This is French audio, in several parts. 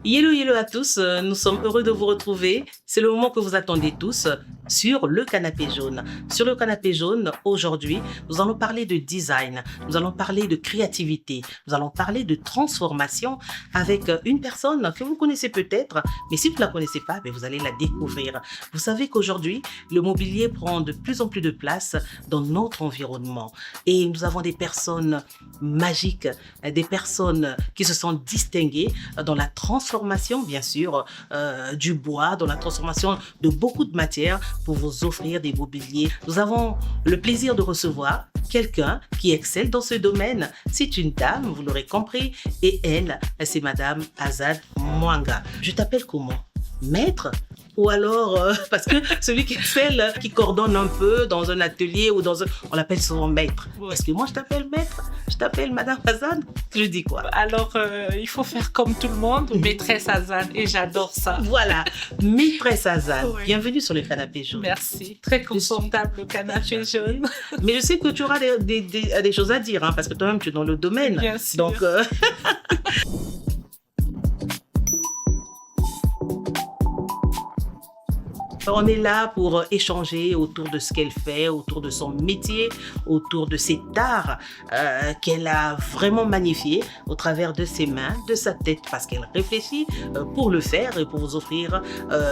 Hello, hello à tous, nous sommes heureux de vous retrouver. C'est le moment que vous attendez tous sur le canapé jaune. Sur le canapé jaune, aujourd'hui, nous allons parler de design, nous allons parler de créativité, nous allons parler de transformation avec une personne que vous connaissez peut-être, mais si vous ne la connaissez pas, vous allez la découvrir. Vous savez qu'aujourd'hui, le mobilier prend de plus en plus de place dans notre environnement et nous avons des personnes magiques, des personnes qui se sont distinguées dans la transformation, bien sûr, du bois, dans la transformation de beaucoup de matières pour vous offrir des mobiliers. Nous avons le plaisir de recevoir quelqu'un qui excelle dans ce domaine. C'est une dame, vous l'aurez compris, et elle, c'est Madame Azad Mwanga. Je t'appelle comment? Maître? Ou alors, parce que celui qui excelle, qui coordonne un peu dans un atelier ou dans un... On l'appelle souvent maître. Ouais. Est-ce que moi je t'appelle maître? Je t'appelle Madame Azad? Je dis quoi? Alors, il faut faire comme tout le monde, maîtresse Azad, et j'adore ça. Voilà, maîtresse Azad. Oui. Bienvenue sur le canapé jaune. Merci. Très confortable, le canapé jaune. Mais je sais que tu auras des choses à dire, hein, parce que toi-même, tu es dans le domaine. Bien sûr. Donc, on est là pour échanger autour de ce qu'elle fait, autour de son métier, autour de cet art qu'elle a vraiment magnifié au travers de ses mains, de sa tête, parce qu'elle réfléchit pour le faire et pour vous offrir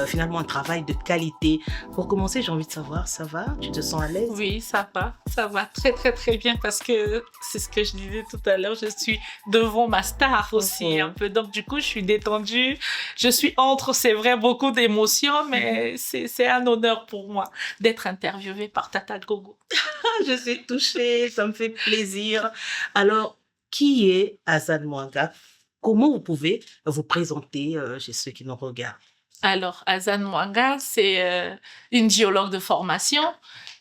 finalement un travail de qualité. Pour commencer, j'ai envie de savoir, ça va? Tu te sens à l'aise? Oui, ça va très très très bien parce que c'est ce que je disais tout à l'heure, je suis devant ma star aussi un peu, donc du coup je suis détendue, je suis entre, c'est vrai, beaucoup d'émotions, mais c'est un honneur pour moi d'être interviewée par Tata Gogo. Je suis touchée, ça me fait plaisir. Alors, qui est Azad Mwanga? Comment vous pouvez vous présenter chez ceux qui nous regardent? Alors, Azad Mwanga, c'est une géologue de formation.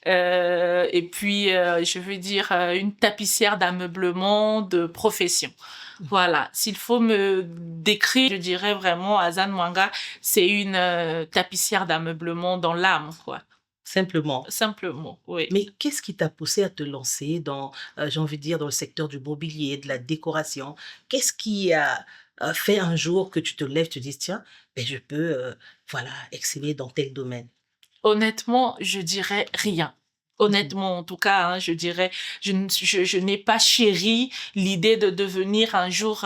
Et puis, je veux dire, une tapissière d'ameublement de profession. Voilà, s'il faut me décrire, je dirais vraiment Azad Mwanga, c'est une tapissière d'ameublement dans l'âme, quoi. Simplement. Simplement, oui. Mais qu'est-ce qui t'a poussé à te lancer dans, j'ai envie de dire, dans le secteur du mobilier, de la décoration? Qu'est-ce qui a fait un jour que tu te lèves, tu te dis, tiens, je peux, voilà, exceller dans tel domaine? Honnêtement, je dirais rien. Honnêtement, en tout cas, hein, je dirais, je n'ai pas chéri l'idée de devenir un jour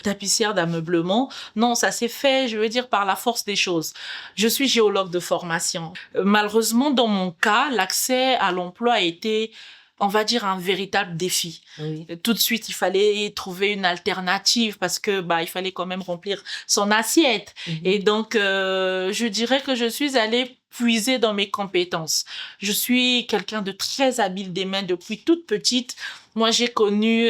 tapissière d'ameublement. Non, ça s'est fait, je veux dire, par la force des choses. Je suis géologue de formation. Malheureusement, dans mon cas, l'accès à l'emploi a été, on va dire, un véritable défi. Oui. Tout de suite, il fallait trouver une alternative parce que il fallait quand même remplir son assiette. Et donc, je dirais que je suis allée puiser dans mes compétences. Je suis quelqu'un de très habile des mains depuis toute petite. Moi, j'ai connu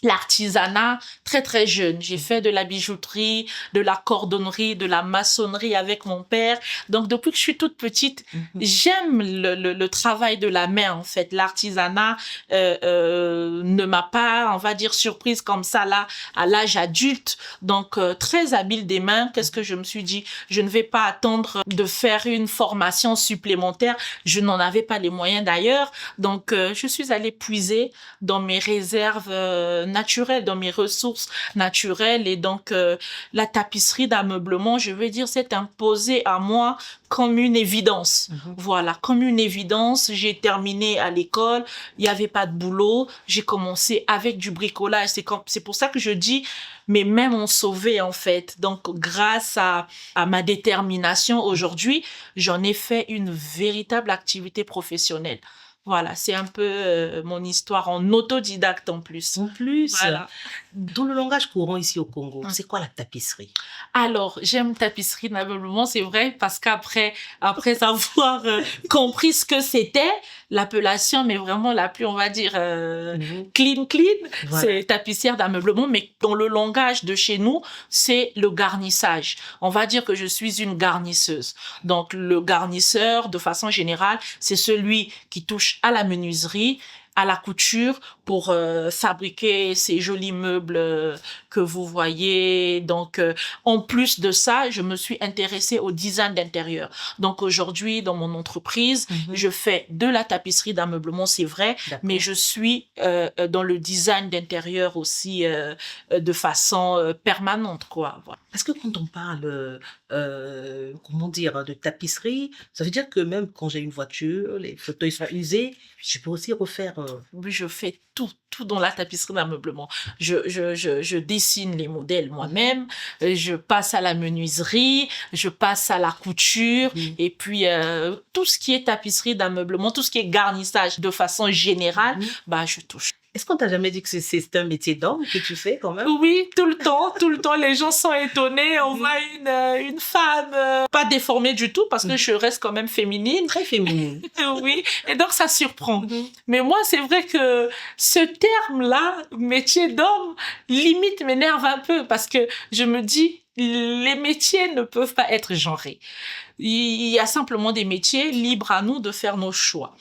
l'artisanat très très jeune. J'ai fait de la bijouterie, de la cordonnerie, de la maçonnerie avec mon père. Donc depuis que je suis toute petite, j'aime le travail de la main en fait. L'artisanat ne m'a pas, on va dire, surprise comme ça là à l'âge adulte. Donc très habile des mains. Qu'est-ce que je me suis dit? Je ne vais pas attendre de faire une formation supplémentaire. Je n'en avais pas les moyens d'ailleurs. Donc je suis allée puiser dans mes réserves naturelles, dans mes ressources naturelles. Et donc, la tapisserie d'ameublement, je veux dire, s'est imposée à moi comme une évidence. Voilà, comme une évidence. J'ai terminé à l'école, il n'y avait pas de boulot. J'ai commencé avec du bricolage. C'est pour ça que je dis, mes mains m'ont sauvée en fait. Donc, grâce à ma détermination aujourd'hui, j'en ai fait une véritable activité professionnelle. Voilà, c'est un peu mon histoire en autodidacte en plus. En plus, Voilà. dans le langage courant ici au Congo, c'est quoi la tapisserie? Alors, j'aime tapisserie d'ameublement, c'est vrai, parce qu'après avoir compris ce que c'était, l'appellation, mais vraiment la plus, on va dire, clean, Voilà. c'est tapissière d'ameublement, mais dans le langage de chez nous, c'est le garnissage. On va dire que je suis une garnisseuse. Donc, le garnisseur, de façon générale, c'est celui qui touche à la menuiserie, à la couture pour fabriquer ces jolis meubles que vous voyez. Donc, en plus de ça, je me suis intéressée au design d'intérieur. Donc, aujourd'hui, dans mon entreprise, je fais de la tapisserie d'ameublement, c'est vrai, mais je suis dans le design d'intérieur aussi de façon permanente, quoi. Voilà. Est-ce que quand on parle, comment dire, de tapisserie, ça veut dire que même quand j'ai une voiture, les fauteuils sont usés, je peux aussi refaire. Oui, je fais tout dans la tapisserie d'ameublement. Je dessine les modèles moi-même, je passe à la menuiserie, je passe à la couture, et puis tout ce qui est tapisserie d'ameublement, tout ce qui est garnissage de façon générale, bah je touche. Est-ce qu'on t'a jamais dit que c'est un métier d'homme que tu fais quand même? Oui, tout le temps, les gens sont étonnés. On voit une femme pas déformée du tout parce que je reste quand même féminine. Très féminine. Oui, et donc ça surprend. Mais moi, c'est vrai que ce terme-là, métier d'homme, limite m'énerve un peu parce que je me dis, les métiers ne peuvent pas être genrés. Il y a simplement des métiers libres à nous de faire nos choix.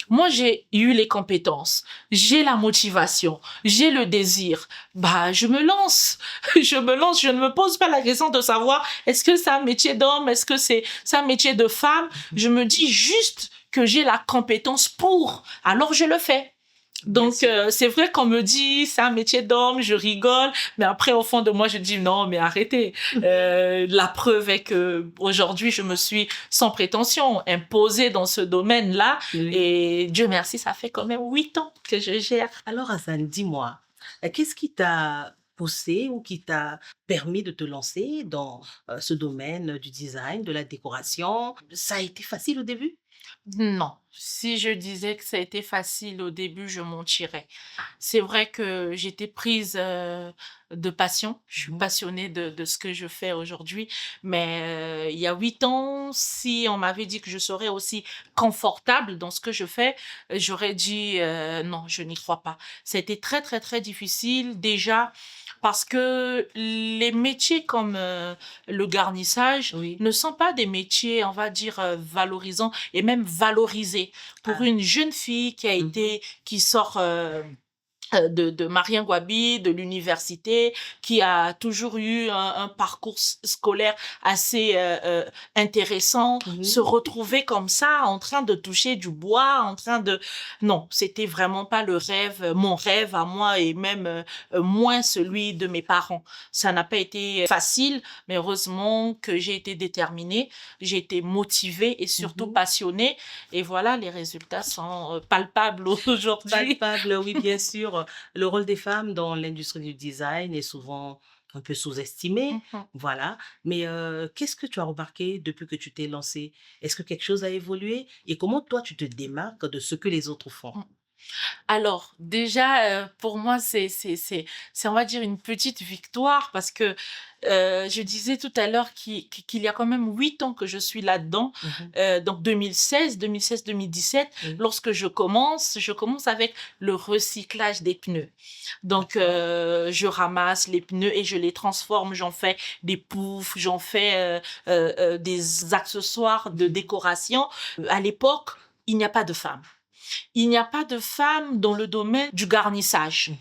Moi, j'ai eu les compétences, j'ai la motivation, j'ai le désir. Bah, je me lance. Je ne me pose pas la question de savoir est-ce que c'est un métier d'homme, est-ce que c'est un métier de femme. Je me dis juste que j'ai la compétence pour, alors je le fais. Donc, c'est vrai qu'on me dit, c'est un métier d'homme, je rigole, mais après, au fond de moi, je dis, non, mais arrêtez. La preuve est que aujourd'hui, je me suis, sans prétention, imposée dans ce domaine-là. Et Dieu merci, ça fait quand même 8 ans que je gère. Alors, Hassan, dis-moi, qu'est-ce qui t'a poussé ou qui t'a permis de te lancer dans ce domaine du design, de la décoration? Ça a été facile au début? Non. Si je disais que ça a été facile au début, je mentirais. C'est vrai que j'étais prise de passion. Je suis passionnée de ce que je fais aujourd'hui. Mais il y a 8 ans, si on m'avait dit que je serais aussi confortable dans ce que je fais, j'aurais dit non, je n'y crois pas. Ça a été très, très, très difficile. Déjà, parce que les métiers comme le garnissage ne sont pas des métiers, on va dire, valorisants et même valorisés. Pour une jeune fille qui a été, qui sort de Marien Gwabi, de l'université, qui a toujours eu un parcours scolaire assez intéressant, se retrouver comme ça, en train de toucher du bois, en train de... Non, c'était vraiment pas le rêve, mon rêve à moi et même moins celui de mes parents. Ça n'a pas été facile, mais heureusement que j'ai été déterminée, j'ai été motivée et surtout passionnée. Et voilà, les résultats sont palpables aujourd'hui. Palpables, oui, bien sûr. Le rôle des femmes dans l'industrie du design est souvent un peu sous-estimé, voilà. Mais qu'est-ce que tu as remarqué depuis que tu t'es lancée? Est-ce que quelque chose a évolué? Et comment toi, tu te démarques de ce que les autres font? Alors, déjà, pour moi, c'est, on va dire, une petite victoire parce que je disais tout à l'heure qu'il y a quand même 8 ans que je suis là-dedans. Donc, 2016-2017, lorsque je commence avec le recyclage des pneus. Donc, je ramasse les pneus et je les transforme. J'en fais des poufs, j'en fais des accessoires de décoration. À l'époque, il n'y a pas de femmes. Il n'y a pas de femmes dans le domaine du garnissage.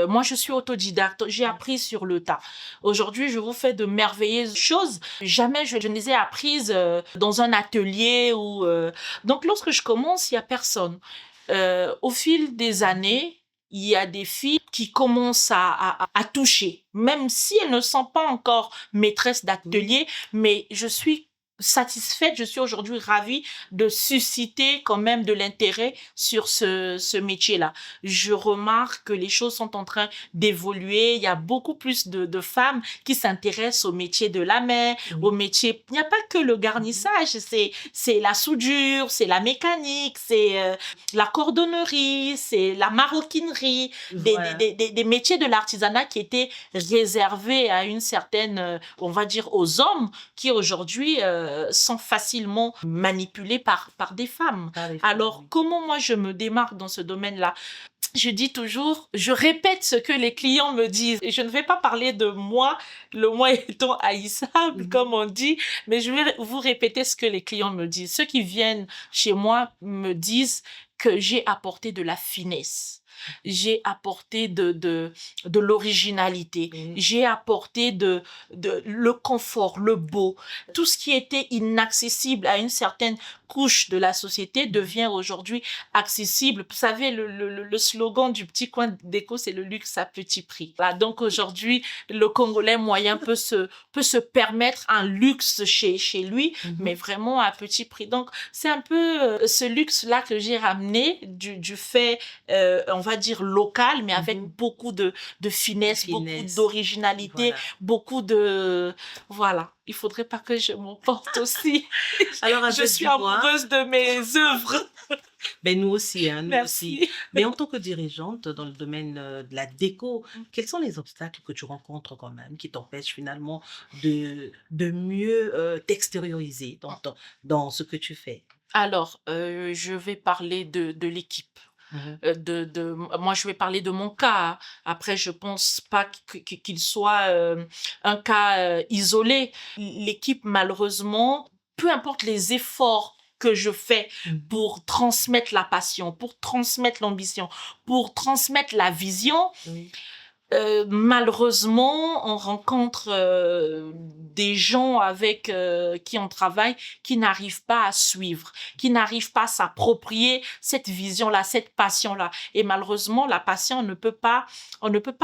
Moi, je suis autodidacte. J'ai appris sur le tas. Aujourd'hui, je vous fais de merveilleuses choses. Jamais je ne les ai apprises dans un atelier ou... Donc, lorsque je commence, il n'y a personne. Au fil des années, il y a des filles qui commencent à toucher, même si elles ne sont pas encore maîtresses d'atelier, mais je suis satisfaite, je suis aujourd'hui ravie de susciter quand même de l'intérêt sur ce métier-là. Je remarque que les choses sont en train d'évoluer. Il y a beaucoup plus de femmes qui s'intéressent au métier de la main, au métier... Il n'y a pas que le garnissage, c'est la soudure, c'est la mécanique, c'est la cordonnerie, c'est la maroquinerie, des métiers de l'artisanat qui étaient réservés à une certaine, on va dire, aux hommes qui aujourd'hui sont facilement manipulés par des femmes. Alors, comment moi je me démarque dans ce domaine-là? Je dis toujours, je répète ce que les clients me disent. Et je ne vais pas parler de moi, le moi étant haïssable, comme on dit, mais je vais vous répéter ce que les clients me disent. Ceux qui viennent chez moi me disent que j'ai apporté de la finesse, j'ai apporté de l'originalité, Oui. j'ai apporté de le confort, le beau. Tout ce qui était inaccessible à une certaine couche de la société devient aujourd'hui accessible. Vous savez, le slogan du petit coin déco, c'est le luxe à petit prix. Voilà, donc aujourd'hui, le Congolais moyen peut se permettre un luxe chez lui, mais vraiment à petit prix. Donc, c'est un peu ce luxe-là que j'ai ramené du fait, on va dire, local, mais avec beaucoup de finesse, beaucoup d'originalité, Voilà. beaucoup de... Voilà. Il faudrait pas que je m'emporte aussi. Alors, Je avec suis Dubois, amoureuse de mes œuvres. ben nous aussi, hein, nous aussi. Merci. Mais en tant que dirigeante dans le domaine de la déco, quels sont les obstacles que tu rencontres quand même qui t'empêchent finalement de mieux t'extérioriser dans ce que tu fais? Alors, je vais parler de l'équipe. Mhm. Moi, je vais parler de mon cas. Après, je pense pas qu'il soit un cas isolé. L'équipe, malheureusement, peu importe les efforts que je fais pour transmettre la passion, pour transmettre l'ambition, pour transmettre la vision, Oui. malheureusement, on rencontre des gens avec qui on travaille qui n'arrivent pas à suivre, qui n'arrivent pas à s'approprier cette vision-là, cette passion-là. Et malheureusement, la passion, on ne peut pas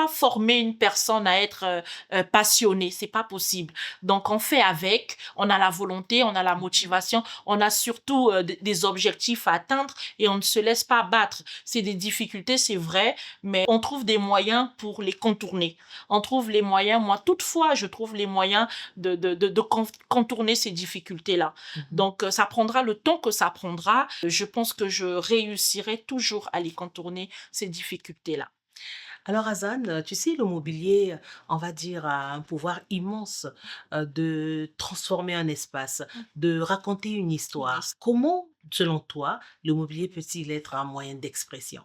former une personne à être passionnée. C'est pas possible. Donc, on fait avec, on a la volonté, on a la motivation, on a surtout des objectifs à atteindre et on ne se laisse pas battre. C'est des difficultés, c'est vrai, mais on trouve des moyens pour les contourner. On trouve les moyens, moi, toutefois, je trouve les moyens de contourner ces difficultés-là. Donc, ça prendra le temps que ça prendra. Je pense que je réussirai toujours à les contourner, ces difficultés-là. Alors, Azan, tu sais, le mobilier, on va dire, a un pouvoir immense de transformer un espace, de raconter une histoire. Comment, selon toi, le mobilier peut-il être un moyen d'expression?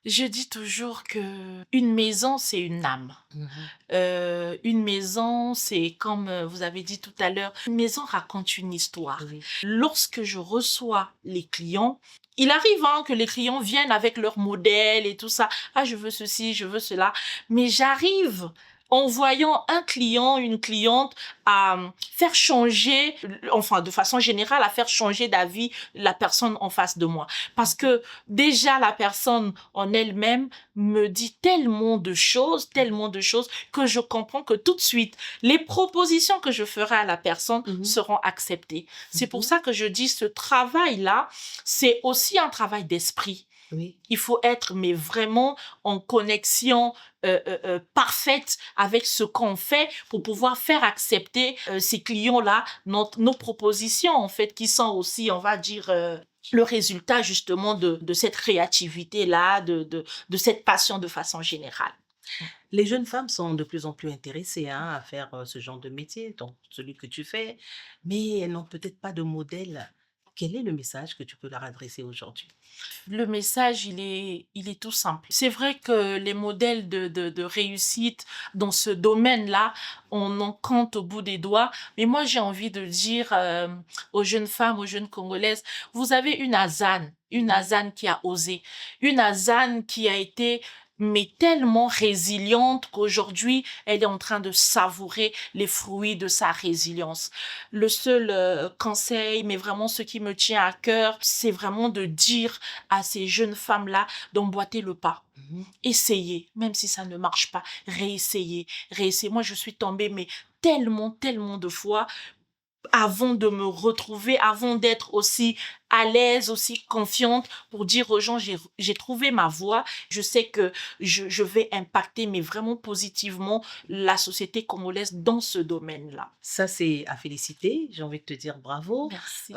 Je dis toujours que une maison, c'est une âme. Mhm. Une maison, c'est comme vous avez dit tout à l'heure, une maison raconte une histoire. Oui. Lorsque je reçois les clients, il arrive que les clients viennent avec leur modèle et tout ça. Ah, je veux ceci, je veux cela. Mais j'arrive en voyant un client, une cliente, à faire changer, enfin de façon générale, à faire changer d'avis la personne en face de moi. Parce que déjà la personne en elle-même me dit tellement de choses que je comprends que tout de suite, les propositions que je ferai à la personne seront acceptées. C'est pour ça que je dis ce travail-là, c'est aussi un travail d'esprit. Oui. Il faut être, mais vraiment en connexion parfaite avec ce qu'on fait pour pouvoir faire accepter ces clients-là nos propositions, en fait, qui sont aussi, on va dire, le résultat justement de cette créativité-là, de cette passion de façon générale. Les jeunes femmes sont de plus en plus intéressées à faire ce genre de métier, donc celui que tu fais, mais elles n'ont peut-être pas de modèle. Quel est le message que tu peux leur adresser aujourd'hui? Le message, il est tout simple. C'est vrai que les modèles de réussite dans ce domaine-là, on en compte au bout des doigts. Mais moi, j'ai envie de dire aux jeunes femmes, aux jeunes Congolaises, vous avez une Azane qui a osé, une Azane qui a été mais tellement résiliente qu'aujourd'hui, elle est en train de savourer les fruits de sa résilience. Le seul conseil, mais vraiment ce qui me tient à cœur, c'est vraiment de dire à ces jeunes femmes-là d'emboîter le pas. Essayez, même si ça ne marche pas, réessayez, réessayez. Moi, je suis tombée, mais tellement de fois avant de me retrouver, avant d'être aussi à l'aise, aussi confiante pour dire aux gens, j'ai trouvé ma voie. Je sais que je vais impacter, mais vraiment positivement, la société congolaise dans ce domaine-là. Ça, c'est à féliciter. J'ai envie de te dire bravo. Merci.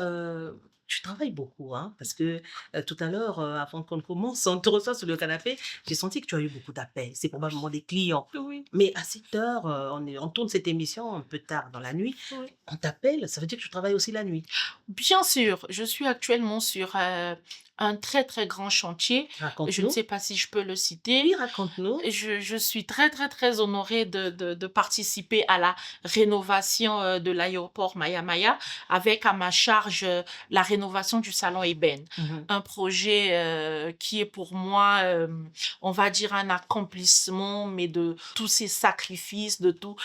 Tu travailles beaucoup, hein, parce que tout à l'heure, avant qu'on ne commence, on te reçoit sur le canapé, j'ai senti que tu as eu beaucoup d'appels. C'est probablement des clients. Oui, Mais à cette heure, on tourne cette émission un peu tard dans la nuit. oui. On t'appelle, ça veut dire que tu travailles aussi la nuit. Bien sûr, je suis actuellement sur un très, très grand chantier. Je ne Raconte-nous. sais pas si je peux le citer. Oui, raconte-nous. Je suis très, très, très honorée de participer à la rénovation de l'aéroport Maya Maya avec à ma charge la rénovation du salon Ébène. Mhm. Un projet qui est pour moi, on va dire, un accomplissement, mais de tous ces sacrifices, de tout.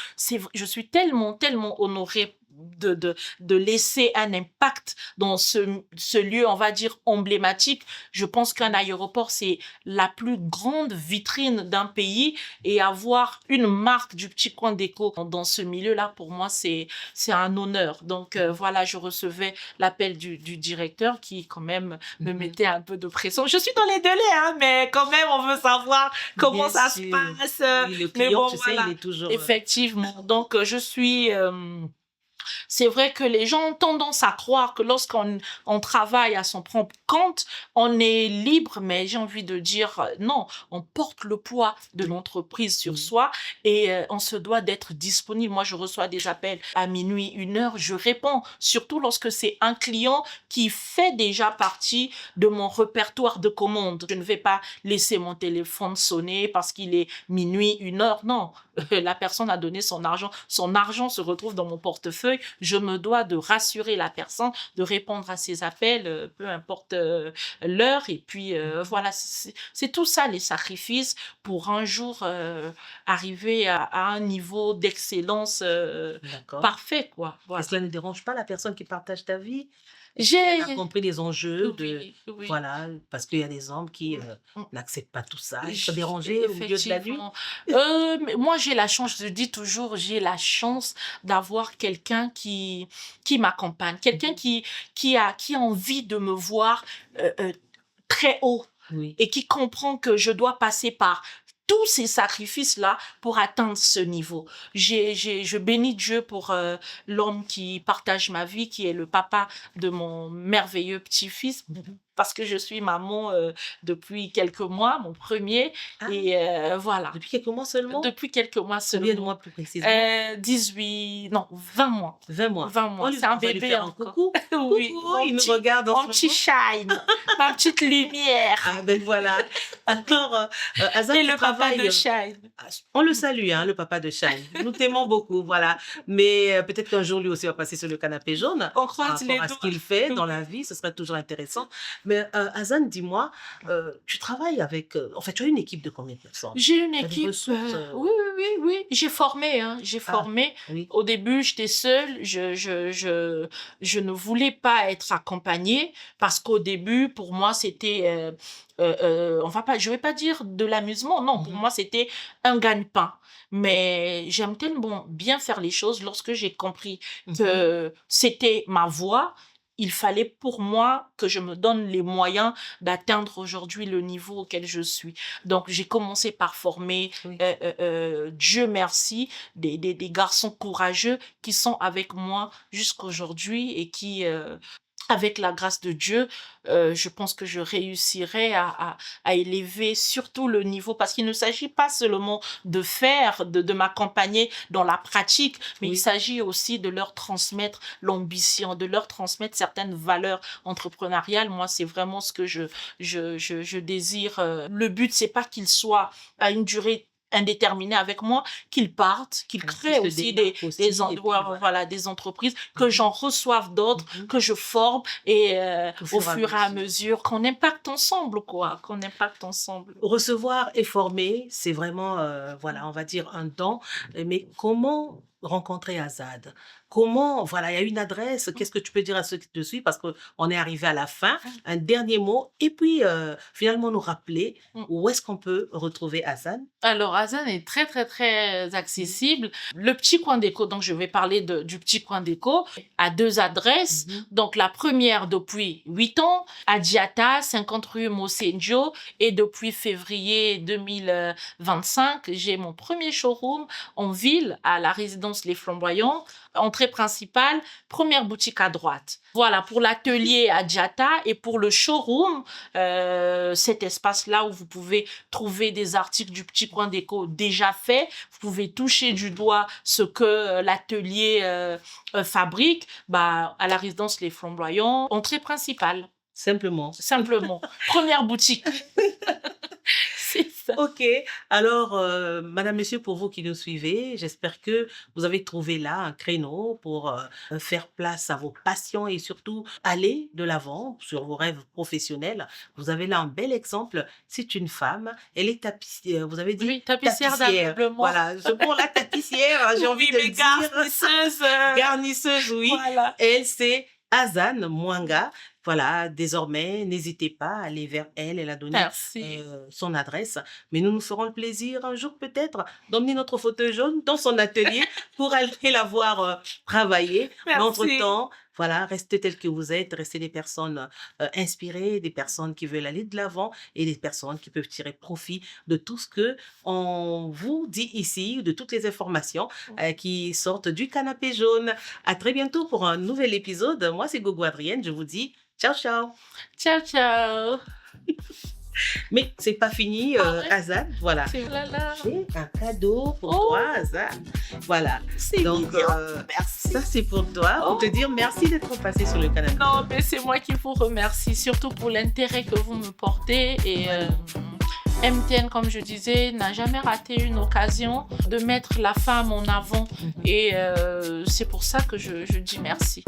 Je suis tellement, tellement honorée de laisser un impact dans ce lieu, on va dire, emblématique. Je pense qu'un aéroport, c'est la plus grande vitrine d'un pays et avoir une marque du petit coin déco dans ce milieu-là, pour moi, c'est un honneur. Donc, voilà, je recevais l'appel du directeur qui, quand même, me mettait un peu de pression. Je suis dans les délais, hein, mais quand même, on veut savoir comment Bien ça sûr. se passe. Oui, le Mais client, bon, tu sais, voilà. il est toujours... Effectivement. Donc, je suis... c'est vrai que les gens ont tendance à croire que lorsqu'on travaille à son propre compte, on est libre, mais j'ai envie de dire non, on porte le poids de l'entreprise sur soi et on se doit d'être disponible. Moi, je reçois des appels à minuit, 1 heure, je réponds, surtout lorsque c'est un client qui fait déjà partie de mon répertoire de commandes. Je ne vais pas laisser mon téléphone sonner parce qu'il est minuit, 1 heure, non. La personne a donné son argent se retrouve dans mon portefeuille, je me dois de rassurer la personne, de répondre à ses appels, peu importe l'heure, et puis voilà, c'est tout ça les sacrifices pour un jour arriver à un niveau d'excellence D'accord. parfait, quoi. Et Voilà. cela ne dérange pas la personne qui partage ta vie? J'ai... Elle a compris les enjeux de... Oui, oui. Voilà, parce qu'il y a des hommes qui Mm. n'acceptent pas tout ça. Ils se déranger au milieu de la nuit. Effectivement. Mais moi, j'ai la chance, je dis toujours, j'ai la chance d'avoir quelqu'un qui m'accompagne, quelqu'un qui a envie de me voir très haut Oui. et qui comprend que je dois passer par tous ces sacrifices-là pour atteindre ce niveau. Je bénis Dieu pour l'homme qui partage ma vie, qui est le papa de mon merveilleux petit-fils, parce que je suis maman depuis quelques mois, mon premier, Ah, et voilà. depuis quelques mois seulement? Depuis quelques mois Combien de seulement. mois plus précisément? 18, non, 20 mois. 20 mois. 20 mois, On lui- c'est un on va lui bébé faire un encore. coucou. Oui, Coucou, mon il petit- nous regarde en mon ce petit shine, ma petite lumière. Ah ben voilà. Alors, Azad, Et tu le papa travailles, de Shine. on le salue, hein, le papa de Shine. Nous t'aimons beaucoup, voilà. Mais peut-être qu'un jour, lui aussi va passer sur le canapé jaune. On Par croise les rapport à ce doigts. qu'il fait dans la vie, ce serait toujours intéressant. Mais Azan, dis-moi, tu travailles avec... en fait, tu as une équipe de combien de personnes? J'ai une T'as des équipe. ressources, Oui, oui, oui, oui. J'ai formé, hein. J'ai formé. Oui. Au début, j'étais seule. Je ne voulais pas être accompagnée parce qu'au début, pour moi, c'était, je vais pas dire de l'amusement. Non, pour moi, c'était un gagne-pain. Mais j'aime tellement bien faire les choses lorsque j'ai compris que c'était ma voie. Il fallait pour moi que je me donne les moyens d'atteindre aujourd'hui le niveau auquel je suis. Donc, j'ai commencé par former, Oui. Dieu merci, des garçons courageux qui sont avec moi jusqu'aujourd'hui et qui, avec la grâce de Dieu, je pense que je réussirai à élever surtout le niveau, parce qu'il ne s'agit pas seulement de faire, de m'accompagner dans la pratique, mais Oui. il s'agit aussi de leur transmettre l'ambition, de leur transmettre certaines valeurs entrepreneuriales. Moi, c'est vraiment ce que je désire. Le but, c'est pas qu'ils soient à une durée indéterminée avec moi, qu'ils partent, qu'ils créent Qu'ils se aussi démarquent aussi, des et puis voilà. voilà, des entreprises, que j'en reçoive d'autres, que je forme et au fur et à mesure qu'on impacte ensemble, quoi, qu'on impacte ensemble. Recevoir et former, c'est vraiment, voilà, on va dire un don. Mais comment rencontrer Azad? Comment, voilà, il y a une adresse. Qu'est-ce que tu peux dire à ceux qui te suivent? Parce qu'on est arrivé à la fin. Un dernier mot. Et puis, finalement, nous rappeler où est-ce qu'on peut retrouver Azad? Alors, Azan est très, très, très accessible. Le petit coin déco, donc je vais parler du petit coin déco, a 2 adresses. Donc, la première depuis 8 ans, à Diata, 50 rue Mosenjo. Et depuis février 2025, j'ai mon premier showroom en ville, à la résidence Les Flamboyants. Entrée principale, première boutique à droite. Voilà, pour l'atelier à Diata et pour le showroom, cet espace-là où vous pouvez trouver des articles du petit coin déco déjà faits. Vous pouvez toucher du doigt ce que l'atelier fabrique, à la résidence Les Flamboyants. Entrée principale. Simplement. Simplement. Première boutique. C'est ça. Ok, alors, madame, monsieur, pour vous qui nous suivez, j'espère que vous avez trouvé là un créneau pour faire place à vos passions et surtout aller de l'avant sur vos rêves professionnels. Vous avez là un bel exemple. C'est une femme, elle est tapissière, vous avez dit Oui, tapissière d'ameublement. Voilà, pour la tapissière, j'ai envie de le mais dire. garnisseuse. Garnisseuse, oui. Voilà. Elle, c'est Azane Mwanga. Voilà, désormais, n'hésitez pas à aller vers elle. Elle a donné Merci. son adresse. Mais nous nous ferons le plaisir un jour peut-être d'emmener notre fauteuil jaune dans son atelier pour aller la voir travailler. Mais Merci. entre-temps, voilà, restez tels que vous êtes, restez des personnes inspirées, des personnes qui veulent aller de l'avant et des personnes qui peuvent tirer profit de tout ce que on vous dit ici, de toutes les informations qui sortent du canapé jaune. À très bientôt pour un nouvel épisode. Moi, c'est Gogo Adrienne. Je vous dis ciao, ciao. Ciao, ciao. Mais c'est pas fini, ouais. Azane. Voilà. Là. J'ai un cadeau pour toi, Azane. Voilà. C'est Donc, mignon. Merci. ça, c'est pour toi, pour te dire merci d'être passé sur le canapé. Non, mais c'est moi qui vous remercie, surtout pour l'intérêt que vous me portez. Et MTN, comme je disais, n'a jamais raté une occasion de mettre la femme en avant. Et c'est pour ça que je dis merci.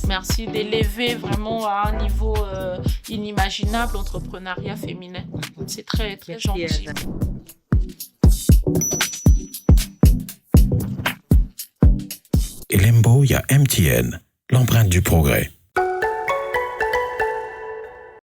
Merci d'élever vraiment à un niveau inimaginable l'entrepreneuriat féminin. C'est très, très gentil. Elembo, il y a MTN, l'empreinte du progrès.